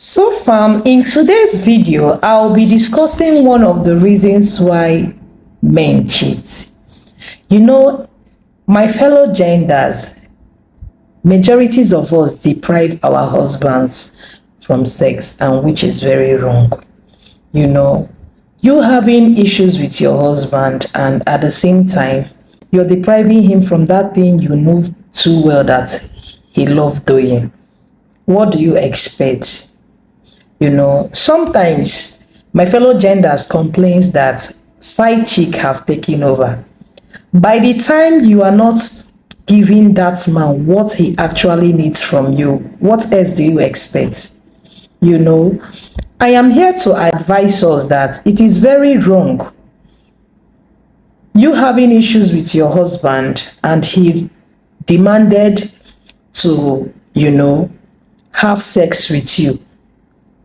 So far, in today's video, I'll be discussing one of the reasons why men cheat. You know, my fellow genders, majorities of us deprive our husbands from sex, and which is very wrong. You know, you having issues with your husband, and at the same time, you're depriving him from that thing you know too well that he loved doing. What do you expect? Sometimes my fellow genders complains that side chick have taken over. By the time you are not giving that man what he actually needs from you, what else do you expect? I am here to advise us that it is very wrong. You having issues with your husband and he demanded to, have sex with you,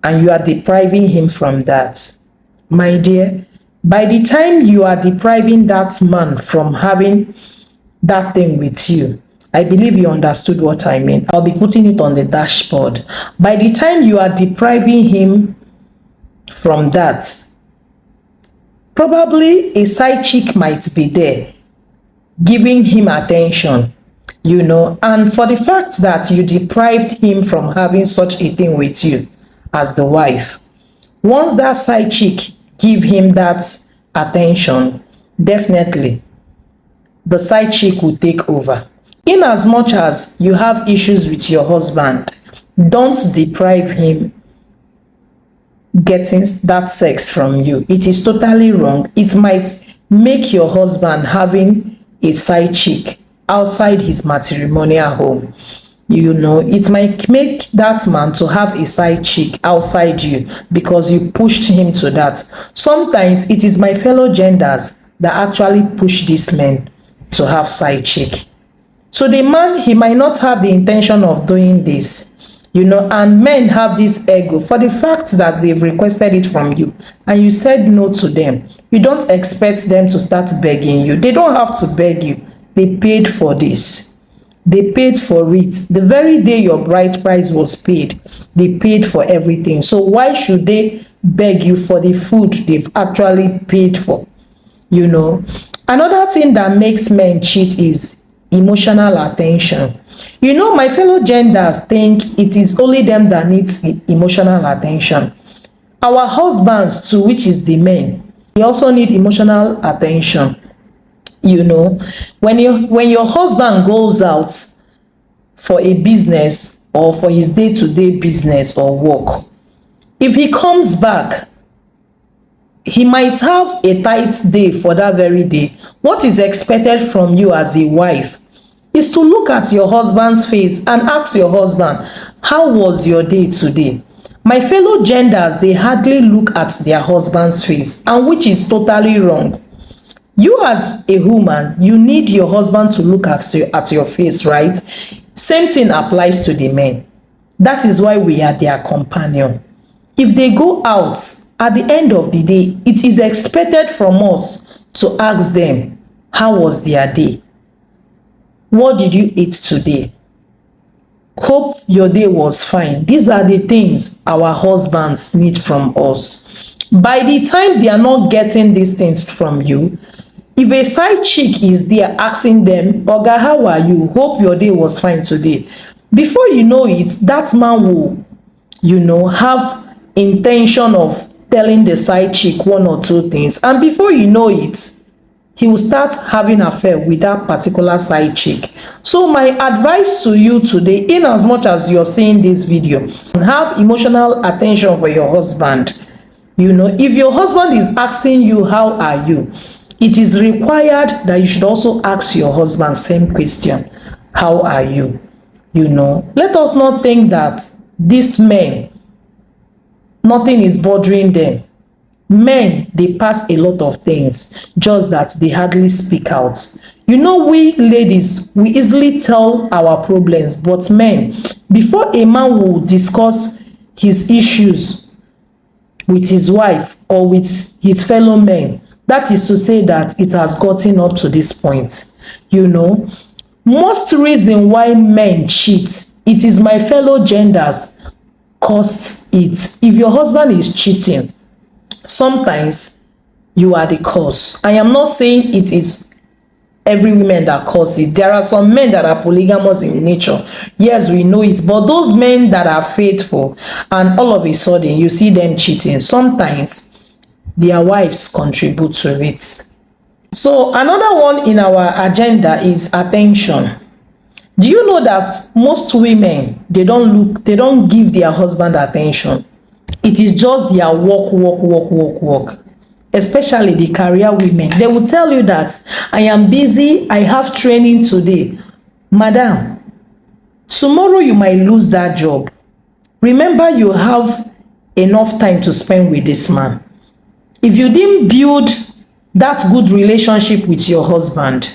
and you are depriving him from that. My dear, by the time you are depriving that man from having that thing with you, I believe you understood what I mean. I'll be putting it on the dashboard. By the time you are depriving him from that, probably a side chick might be there giving him attention, and for the fact that you deprived him from having such a thing with you as the wife, once that side chick give him that attention, definitely the side chick will take over. In as much as you have issues with your husband, don't deprive him getting that sex from you. It is totally wrong. It might make your husband having a side chick outside his matrimonial home. It might make that man to have a side chick outside you because you pushed him to that. Sometimes it is my fellow genders that actually push these men to have side chick. So the man, he might not have the intention of doing this, and men have this ego for the fact that they've requested it from you and you said no to them. You don't expect them to start begging you. They don't have to beg you. They paid for this. They paid for it. The very day your bride price was paid, they paid for everything. So why should they beg you for the food they've actually paid for? Another thing that makes men cheat is emotional attention. My fellow genders think it is only them that needs emotional attention. Our husbands too, which is the men, they also need emotional attention. When your husband goes out for a business or for his day-to-day business or work, if he comes back, he might have a tight day for that very day. What is expected from you as a wife is to look at your husband's face and ask your husband, how was your day today? My fellow genders, they hardly look at their husband's face, and which is totally wrong. You as a woman, you need your husband to look at your face, right? Same thing applies to the men. That is why we are their companion. If they go out, at the end of the day, it is expected from us to ask them, how was their day? What did you eat today? Hope your day was fine. These are the things our husbands need from us. By the time they are not getting these things from you, if a side chick is there asking them, Oga, how are you? Hope your day was fine today. Before you know it, that man will, have intention of telling the side chick one or two things. And before you know it, he will start having an affair with that particular side chick. So my advice to you today, in as much as you're seeing this video, have emotional attention for your husband. If your husband is asking you, how are you? It is required that you should also ask your husband same question. How are you? Let us not think that these men, nothing is bothering them. Men, they pass a lot of things, just that they hardly speak out. We ladies, we easily tell our problems, but men, before a man will discuss his issues with his wife or with his fellow men, that is to say that it has gotten up to this point. Most reason why men cheat, it is my fellow genders caused it. If your husband is cheating, sometimes you are the cause. I am not saying it is every woman that cause it. There are some men that are polygamous in nature. Yes, we know it. But those men that are faithful and all of a sudden you see them cheating, sometimes their wives contribute to it. So another one in our agenda is attention. Do you know that most women, they don't give their husband attention? It is just their work. Especially the career women. They will tell you that I am busy, I have training today. Madam, tomorrow you might lose that job. Remember, you have enough time to spend with this man. If you didn't build that good relationship with your husband,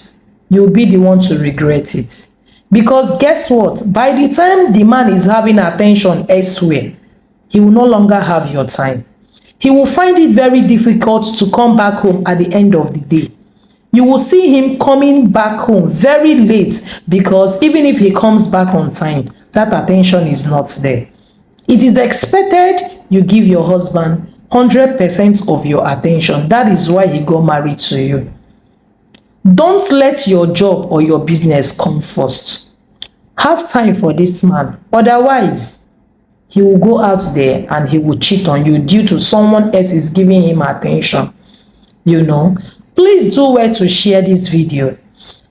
you'll be the one to regret it. Because guess what? By the time the man is having attention elsewhere, he will no longer have your time. He will find it very difficult to come back home at the end of the day. You will see him coming back home very late because even if he comes back on time, that attention is not there. It is expected you give your husband 100% of your attention. That is why he got married to you. Don't let your job or your business come first. Have time for this man. Otherwise, he will go out there and he will cheat on you due to someone else is giving him attention. Please do well to share this video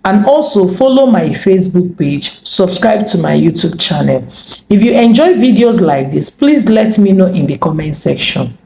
and also follow my Facebook page, subscribe to my YouTube channel. If you enjoy videos like this, please let me know in the comment section.